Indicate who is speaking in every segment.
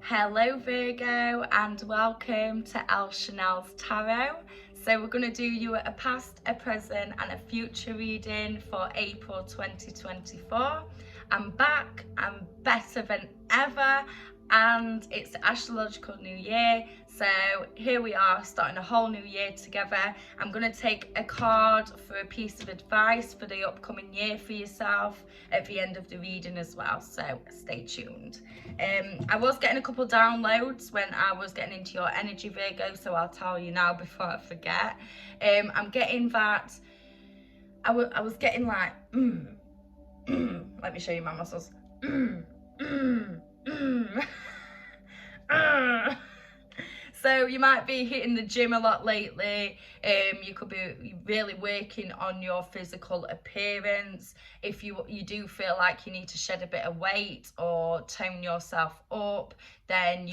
Speaker 1: Hello Virgo, and welcome to El Chanel's Tarot. So we're going to do you a past, a present and a future reading for April 2024. I'm back, I'm better than ever, and it's the astrological new year. So here we are, starting a whole new year together. I'm going to take a card for a piece of advice for the upcoming year for yourself at the end of the reading as well, so stay tuned. I was getting a couple downloads when I was getting into your energy, Virgo, so I'll tell you now before I forget. I'm getting that I was getting like let me show you my muscles. So you might be hitting the gym a lot lately. You could be really working on your physical appearance. If you do feel like you need to shed a bit of weight or tone yourself up, then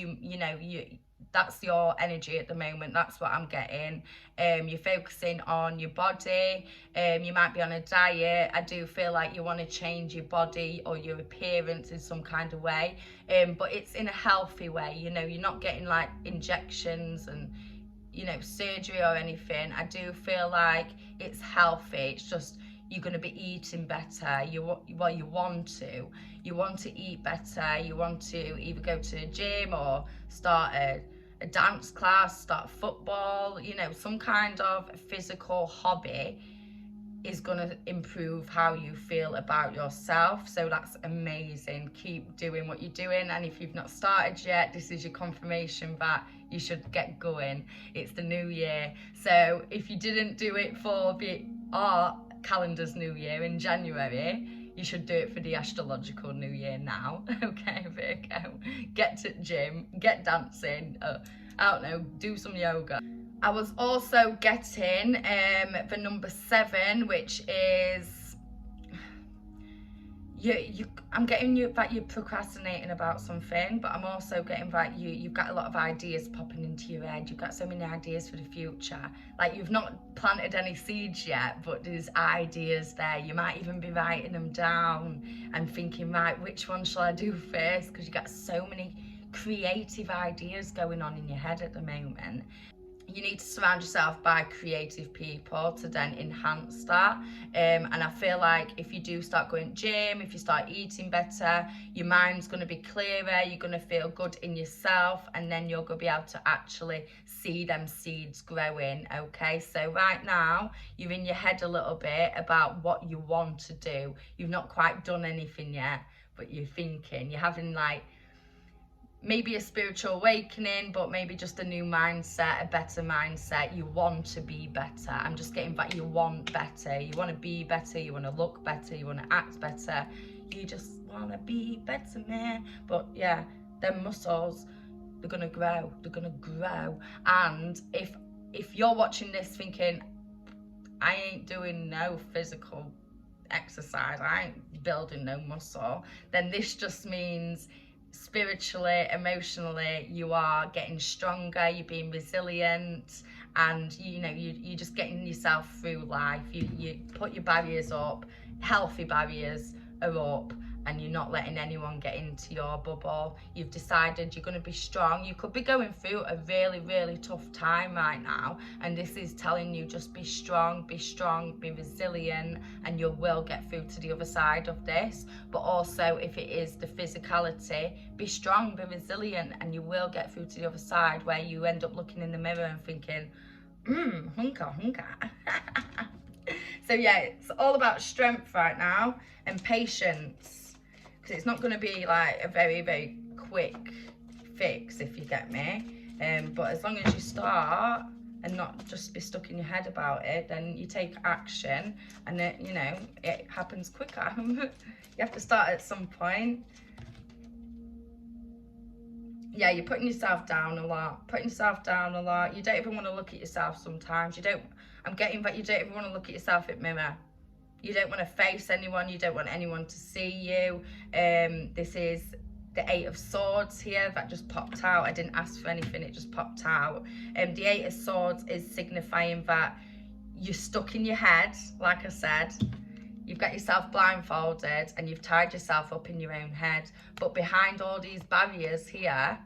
Speaker 1: that's your energy at the moment. That's what I'm getting. You're focusing on your body. You might be on a diet. I do feel like you want to change your body or your appearance in some kind of way, but it's in a healthy way. You're not getting like injections and surgery or anything. I do feel like it's healthy. It's just you're going to be eating better. You want to eat better. You want to either go to a gym or start a dance class, start football, some kind of physical hobby is going to improve how you feel about yourself. So that's amazing. Keep doing what you're doing, and if you've not started yet, this is your confirmation that you should get going. It's the new year, so if you didn't do it for our calendar's new year in January, you should do it for the astrological new year now. Okay, Virgo, get to the gym, get dancing, I don't know, do some yoga. I was also getting the number 7, which is I'm getting that you're procrastinating about something, but I'm also getting that you've got a lot of ideas popping into your head. You've got so many ideas for the future. Like, you've not planted any seeds yet, but there's ideas there. You might even be writing them down and thinking, right, which one shall I do first? Because you've got so many creative ideas going on in your head at the moment. You need to surround yourself by creative people to then enhance that, and I feel like if you do start going to gym, if you start eating better, your mind's going to be clearer, you're going to feel good in yourself, and then you're going to be able to actually see them seeds growing. Okay, so right now you're in your head a little bit about what you want to do. You've not quite done anything yet, but you're thinking, you're having like maybe a spiritual awakening, but maybe just a new mindset, a better mindset. You want to be better. I'm just getting that you want better. You want to be better. You want to look better. You want to act better. You just want to be better, man. But yeah, them muscles, they're going to grow. They're going to grow. And if you're watching this thinking, I ain't doing no physical exercise, I ain't building no muscle, then this just means spiritually, emotionally, you are getting stronger, you're being resilient, and you're just getting yourself through life. You put your barriers up, healthy barriers are up, and you're not letting anyone get into your bubble. You've decided you're going to be strong. You could be going through a really, really tough time right now, and this is telling you just be strong, be resilient, and you will get through to the other side of this. But also, if it is the physicality, be strong, be resilient, and you will get through to the other side, where you end up looking in the mirror and thinking, hunka. So yeah, it's all about strength right now and patience. Because it's not going to be like a very, very quick fix, if you get me. But as long as you start and not just be stuck in your head about it, then you take action, and it happens quicker. You have to start at some point. Yeah, you're putting yourself down a lot. You don't even want to look at yourself sometimes. I'm getting that you don't even want to look at yourself in the mirror. You don't want to face anyone. You don't want anyone to see you. This is the 8 of Swords here that just popped out. I didn't ask for anything, it just popped out. The 8 of Swords is signifying that you're stuck in your head, like I said. You've got yourself blindfolded and you've tied yourself up in your own head. But behind all these barriers here,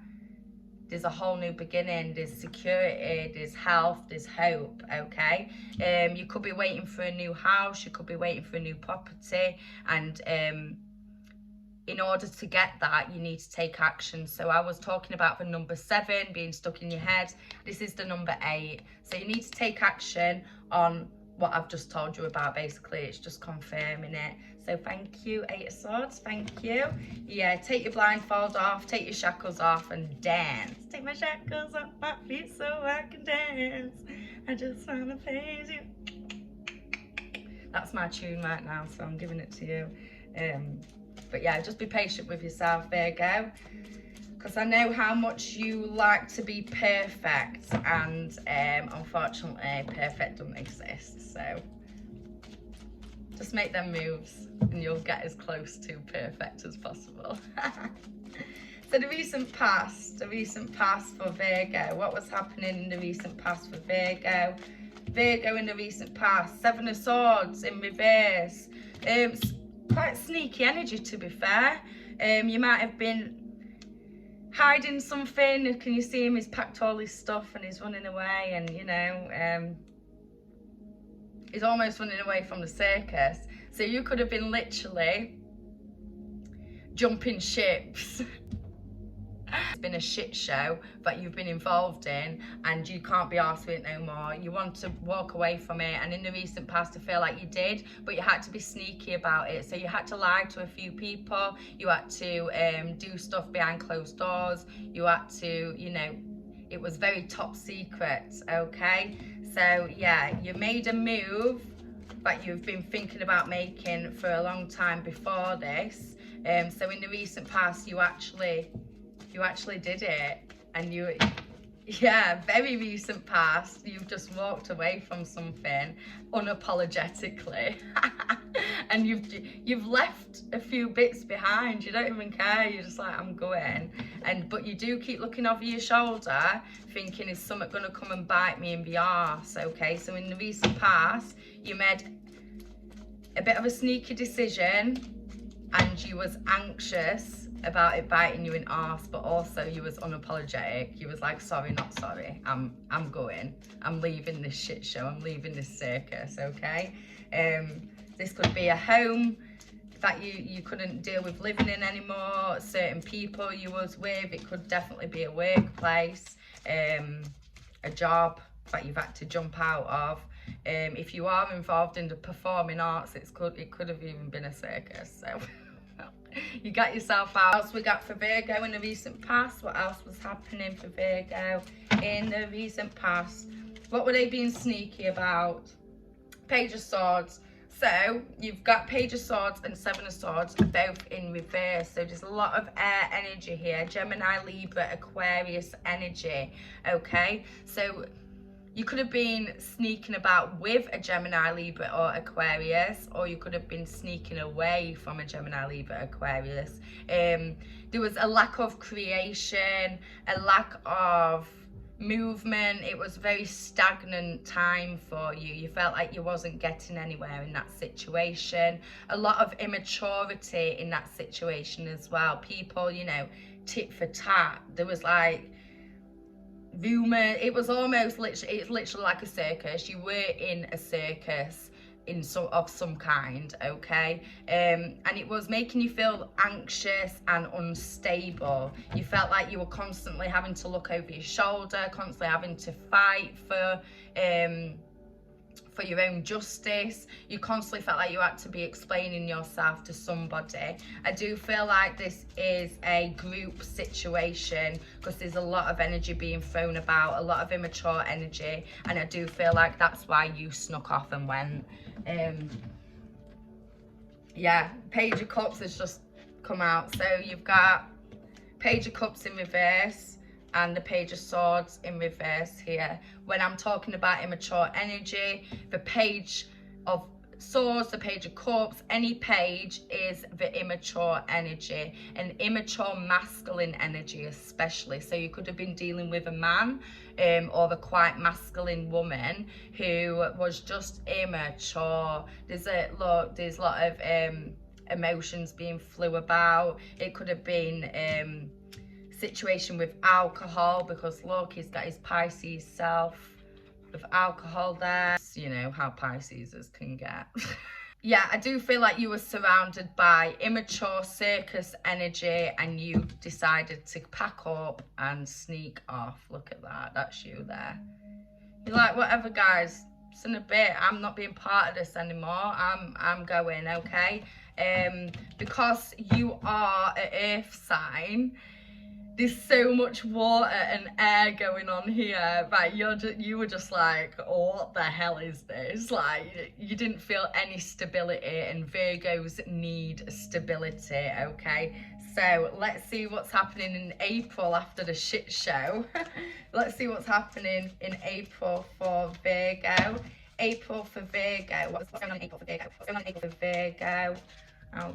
Speaker 1: There's a whole new beginning, there's security, there's health, there's hope, okay? You could be waiting for a new house, you could be waiting for a new property, and in order to get that, you need to take action. So I was talking about the number 7 being stuck in your head. This is the number 8. So you need to take action on what I've just told you about. Basically, it's just confirming it. So thank you, 8 of Swords, thank you. Yeah, take your blindfold off, take your shackles off and dance. Take my shackles off my feet so I can dance. I just wanna praise you. That's my tune right now, so I'm giving it to you. But yeah, just be patient with yourself, Virgo, because I know how much you like to be perfect, and unfortunately, perfect doesn't exist. So just make them moves and you'll get as close to perfect as possible. So the recent past for Virgo, what was happening in the recent past for Virgo? Virgo in the recent past, 7 of Swords in reverse. Quite sneaky energy, to be fair. You might have been hiding something. Can you see him? He's packed all his stuff and he's running away, and you know, he's almost running away from the circus. So you could have been literally jumping ships. It's been a shit show that you've been involved in and you can't be arsed with it no more. You want to walk away from it, and in the recent past I feel like you did, but you had to be sneaky about it. So you had to lie to a few people, you had to do stuff behind closed doors, you had to, you know, it was very top secret, okay? So yeah, you made a move that you've been thinking about making for a long time before this. So in the recent past you actually did it, and yeah, very recent past, you've just walked away from something unapologetically. And you've left a few bits behind. You don't even care, you're just like, I'm going. But you do keep looking over your shoulder thinking, is something gonna come and bite me in the arse? Okay, so in the recent past you made a bit of a sneaky decision and you was anxious about it biting you in arse, but also you was unapologetic. You was like, sorry, not sorry, I'm going, I'm leaving this shit show, I'm leaving this circus, okay? This could be a home that you couldn't deal with living in anymore, certain people you was with. It could definitely be a workplace, a job that you've had to jump out of. If you are involved in the performing arts, it could have even been a circus. So you got yourself out. What else we got for Virgo in the recent past? What else was happening for Virgo in the recent past? What were they being sneaky about? Page of Swords. So you've got Page of Swords and 7 of Swords both in reverse. So there's a lot of air energy here. Gemini, Libra, Aquarius energy. Okay, so you could have been sneaking about with a Gemini, Libra or Aquarius, or you could have been sneaking away from a Gemini, Libra, Aquarius. There was a lack of creation, a lack of movement. It was a very stagnant time for you. You felt like you wasn't getting anywhere in that situation. A lot of immaturity in that situation as well. People, you know, tit for tat. There was like rumor. It was almost literally, it's literally like a circus. You were in a circus of some kind, okay? And it was making you feel anxious and unstable. You felt like you were constantly having to look over your shoulder, constantly having to fight for your own justice. You constantly felt like you had to be explaining yourself to somebody. I do feel like this is a group situation because there's a lot of energy being thrown about, a lot of immature energy, and I do feel like that's why you snuck off and went. Yeah, Page of Cups has just come out. So you've got Page of Cups in reverse and the Page of Swords in reverse here. When I'm talking about immature energy, the Page of Swords, the Page of Cups, any page is the immature energy, an immature masculine energy especially. So you could have been dealing with a man or a quite masculine woman who was just immature. There's a lot of emotions being flew about. It could have been situation with alcohol, because Loki's got his Pisces self with alcohol there. You know how Pisces can get. Yeah, I do feel like you were surrounded by immature circus energy and you decided to pack up and sneak off. Look at that, that's you there. You're like, whatever guys, it's in a bit, I'm not being part of this anymore, I'm going, okay? Because you are an earth sign, there's so much water and air going on here, right? You were just like, oh, what the hell is this? Like, you didn't feel any stability, and Virgos need stability, okay? So let's see what's happening in April after the shit show. Let's see what's happening in April for Virgo. April for Virgo. What's going on in April for Virgo? What's going on in April for Virgo?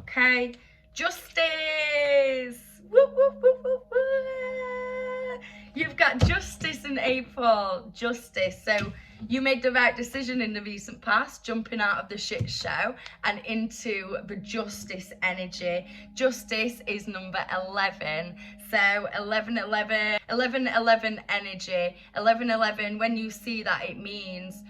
Speaker 1: Okay. Justice! Woo, woo, woo, woo, woo. You've got justice in April. Justice. So you made the right decision in the recent past, jumping out of the shit show and into the justice energy. Justice is number 11. So 11, 11, 11, 11 energy. 11, 11, when you see that, it means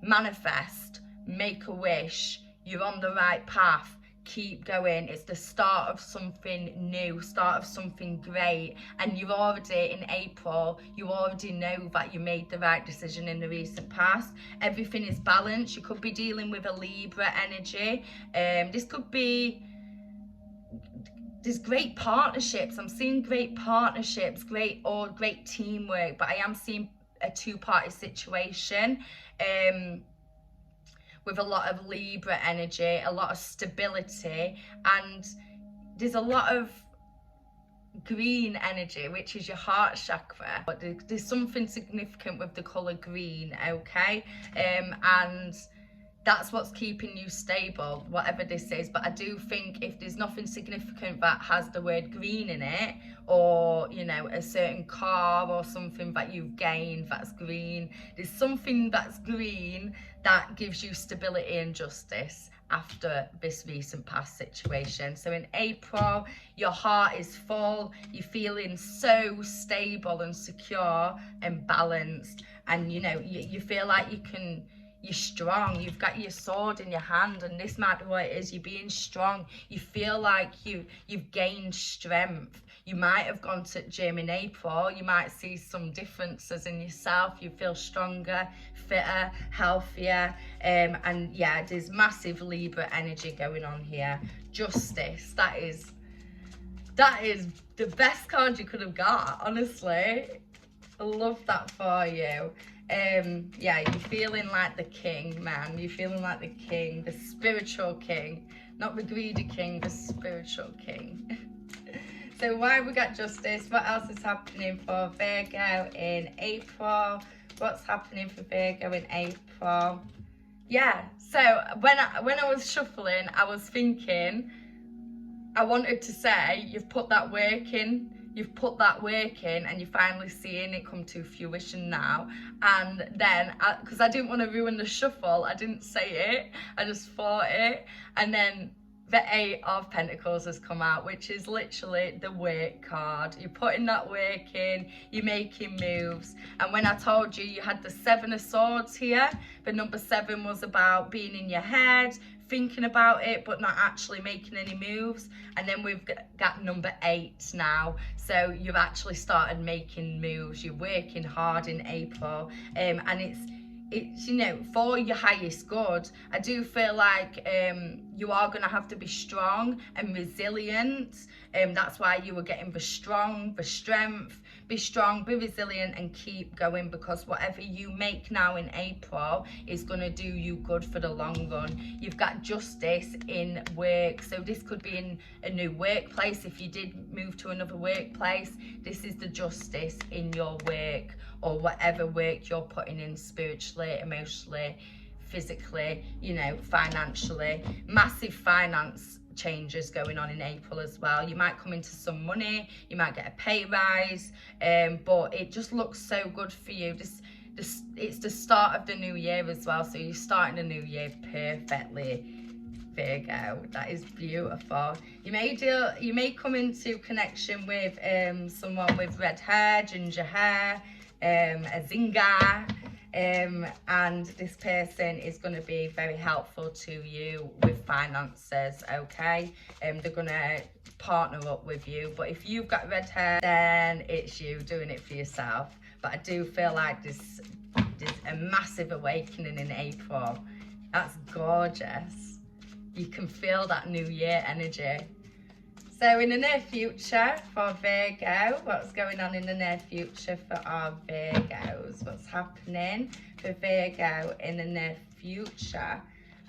Speaker 1: manifest, make a wish, you're on the right path. Keep going. It's the start of something new, start of something great, and you've already, in April, you already know that you made the right decision in the recent past. Everything is balanced. You could be dealing with a Libra energy. This could be, there's great partnerships. I'm seeing great partnerships, great teamwork, but I am seeing a two-party situation. With a lot of Libra energy, a lot of stability, and there's a lot of green energy, which is your heart chakra. But there's something significant with the colour green, okay? And that's what's keeping you stable, whatever this is. But I do think if there's nothing significant that has the word green in it, or, you know, a certain car or something that you've gained that's green, there's something that's green that gives you stability and justice after this recent past situation. So in April, your heart is full, you're feeling so stable and secure and balanced, and you know, you feel like you're strong, you've got your sword in your hand, and this might be what it is, you're being strong, you feel like you've gained strength. You might have gone to the gym in April, you might see some differences in yourself, you feel stronger, fitter, healthier, and yeah, there's massive Libra energy going on here. Justice, that is the best card you could have got, honestly. I love that for you. Yeah, you're feeling like the king, man. You're feeling like the king, the spiritual king, not the greedy king, the spiritual king. So why we got justice? What else is happening for Virgo in April? What's happening for Virgo in April? Yeah, so when I was shuffling, I was thinking, I wanted to say, you've put that work in, and you're finally seeing it come to fruition now. And then, because I didn't want to ruin the shuffle, I didn't say it, I just thought it. And then the 8 of Pentacles has come out, which is literally the work card. You're putting that work in, you're making moves. And when I told you had the 7 of Swords here, but number 7 was about being in your head, thinking about it, but not actually making any moves. And then we've got number 8 now. So you've actually started making moves. You're working hard in April. And it's, you know, for your highest good. I do feel like you are going to have to be strong and resilient. That's why you were getting the strength. Be strong, be resilient, and keep going, because whatever you make now in April is going to do you good for the long run. You've got justice in work, so this could be in a new workplace. If you did move to another workplace, this is the justice in your work, or whatever work you're putting in, spiritually, emotionally, physically, you know, financially. Massive finance changes going on in April as well. You might come into some money, you might get a pay rise, but it just looks so good for you. It's the start of the new year as well, so you're starting the new year perfectly. Virgo. That is beautiful. You may come into connection with someone with red hair, ginger hair, a zinger, and this person is going to be very helpful to you with finances, okay? They're going to partner up with you, but if you've got red hair, then it's you doing it for yourself. But I do feel like there's a massive awakening in April. That's gorgeous. You can feel that new year energy. So in the near future for Virgo, what's going on in the near future for our Virgos? What's happening for Virgo in the near future?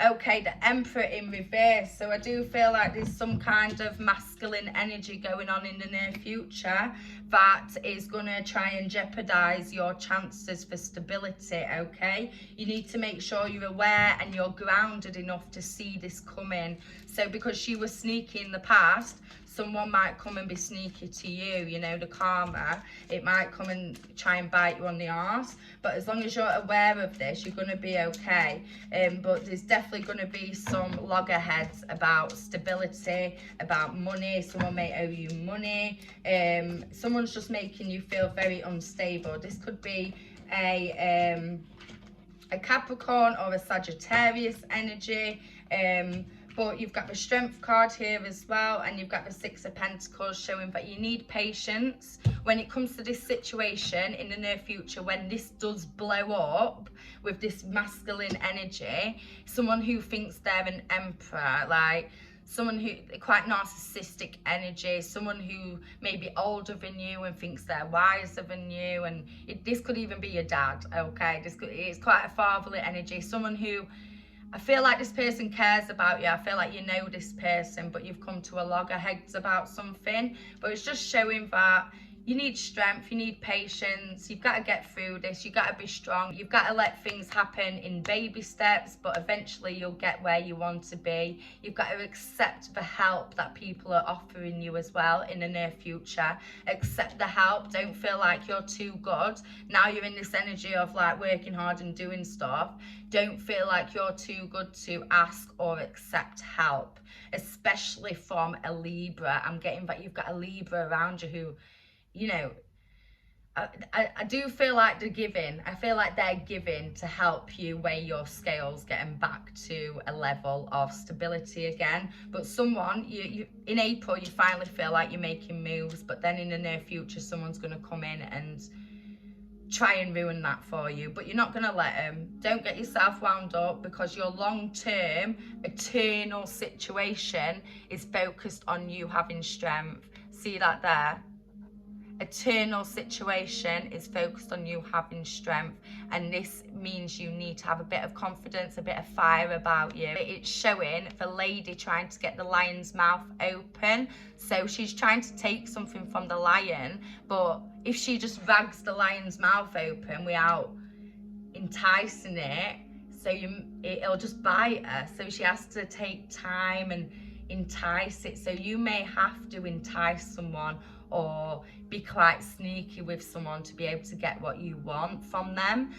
Speaker 1: Okay, the Emperor in reverse. So I do feel like there's some kind of masculine energy going on in the near future that is going to try and jeopardize your chances for stability, okay? You need to make sure you're aware and you're grounded enough to see this coming. So because she was sneaky in the past, someone might come and be sneaky to you, you know, the karma. It might come and try and bite you on the arse. But as long as you're aware of this, you're going to be okay. But there's definitely going to be some loggerheads about stability, about money. Someone may owe you money. Someone's just making you feel very unstable. This could be a Capricorn or a Sagittarius energy. But you've got the Strength card here as well, and you've got the Six of Pentacles showing that you need patience when it comes to this situation in the near future. When this does blow up with this masculine energy, someone who thinks they're an emperor, like someone who quite narcissistic energy, someone who may be older than you and thinks they're wiser than you, and this could even be your dad, okay? It's quite a fatherly energy, someone who, I feel like this person cares about you. I feel like you know this person, but you've come to a loggerheads about something. But it's just showing that you need strength, you need patience, you've got to get through this, you've got to be strong, you've got to let things happen in baby steps, but eventually you'll get where you want to be. You've got to accept the help that people are offering you as well in the near future. Accept the help, don't feel like you're too good. Now you're in this energy of like working hard and doing stuff. Don't feel like you're too good to ask or accept help, especially from a Libra. I'm getting that you've got a Libra around you who, you know, I do feel like they're giving. I feel like they're giving to help you weigh your scales, getting back to a level of stability again. But someone, you in April, you finally feel like you're making moves, but then in the near future, someone's going to come in and try and ruin that for you, but you're not going to let them. Don't get yourself wound up, because your long-term, eternal situation is focused on you having strength. See that there? Eternal situation is focused on you having strength, and this means you need to have a bit of confidence, a bit of fire about you. It's showing the lady trying to get the lion's mouth open, so she's trying to take something from the lion, but if she just rags the lion's mouth open without enticing it, so it'll just bite her. So she has to take time and entice it. So you may have to entice someone or be quite sneaky with someone to be able to get what you want from them,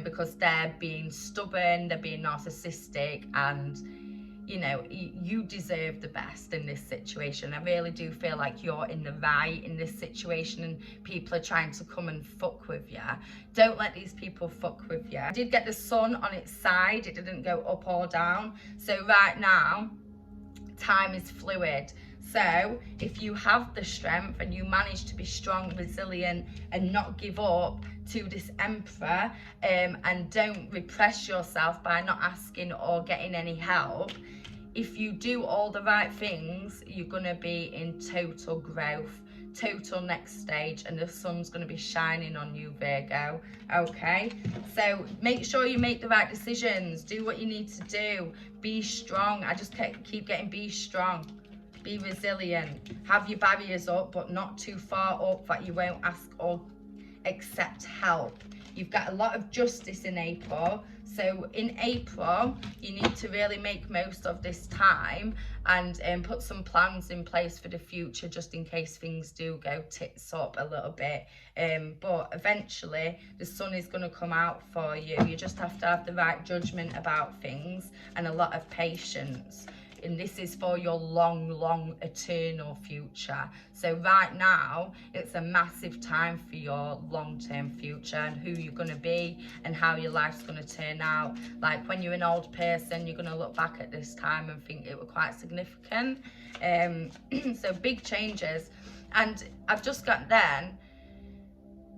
Speaker 1: because they're being stubborn, they're being narcissistic, and you know, you deserve the best in this situation. I really do feel like you're in the right in this situation, and people are trying to come and fuck with you. Don't let these people fuck with you. I did get the sun on its side, it didn't go up or down. So right now, time is fluid. So if you have the strength and you manage to be strong, resilient, and not give up to this emperor, and don't repress yourself by not asking or getting any help, if you do all the right things, you're going to be in total growth, total next stage, and the sun's going to be shining on you, Virgo. Okay, so make sure you make the right decisions, do what you need to do, be strong. I just keep getting be strong, be resilient, have your barriers up, but not too far up that you won't ask or accept help. You've got a lot of justice in April. So in April, you need to really make most of this time and put some plans in place for the future, just in case things do go tits up a little bit. But eventually, the sun is going to come out for you. You just have to have the right judgment about things and a lot of patience. and this is for your long eternal future. So right now it's a massive time for your long-term future and who you're going to be and how your life's going to turn out. Like when you're an old person, you're going to look back at this time and think it was quite significant. So big changes. And I've just got then,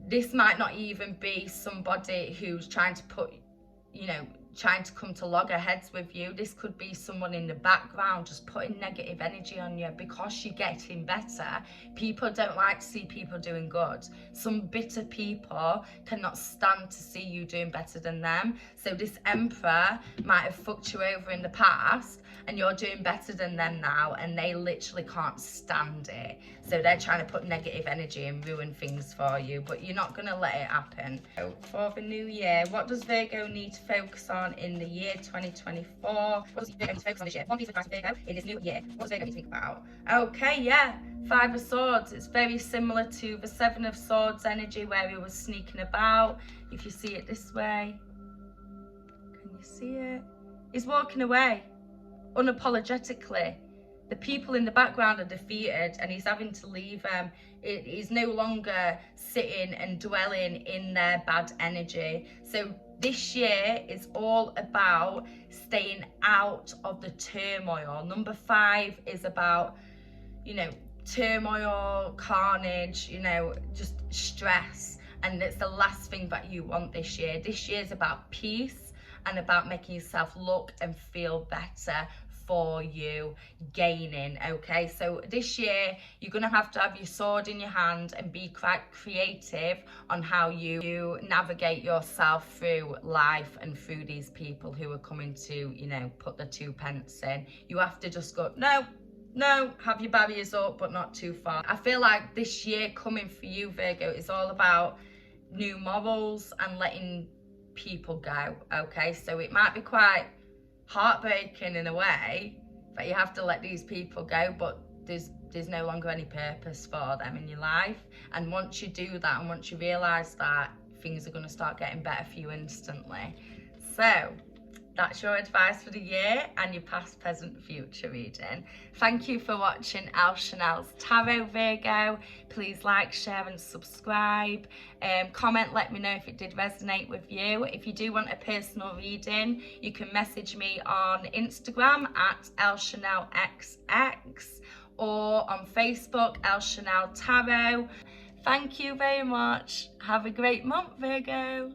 Speaker 1: this might not even be somebody who's trying to put, trying to come to loggerheads with you. This could be someone in the background just putting negative energy on you because you're getting better. People don't like to see people doing good. Some bitter people cannot stand to see you doing better than them. So this Emperor might have fucked you over in the past and you're doing better than them now, and they literally can't stand it. So they're trying to put negative energy and ruin things for you, but you're not going to let it happen. So for the new year, what does Virgo need to focus on in the year 2024? What does Virgo need to focus on this year? One piece of advice for Virgo in this new year. What does Virgo need to think about? Okay, yeah. Five of Swords. It's very similar to the Seven of Swords energy where he was sneaking about. If you see it this way. Can you see it? He's walking away. Unapologetically. The people in the background are defeated and he's having to leave them. He's no longer sitting and dwelling in their bad energy. So this year is all about staying out of the turmoil. Number 5 is about, turmoil, carnage, just stress. And it's the last thing that you want this year. This year is about peace and about making yourself look and feel better for you, gaining. Okay, so this year you're gonna have to have your sword in your hand and be quite creative on how you navigate yourself through life and through these people who are coming to, put the 2 pence in. You have to just go, no, have your barriers up, but not too far. I feel like this year coming for you, Virgo, is all about new morals and letting people go. Okay, so it might be quite heartbreaking in a way that you have to let these people go, but there's no longer any purpose for them in your life. And once you do that and once you realize that, things are going to start getting better for you instantly. So that's your advice for the year and your past, present, future reading. Thank you for watching Elle Chanel's Tarot, Virgo. Please like, share and subscribe. Comment, let me know if it did resonate with you. If you do want a personal reading, you can message me on Instagram at ElleChanelXX or on Facebook, Elle Chanel Tarot. Thank you very much. Have a great month, Virgo.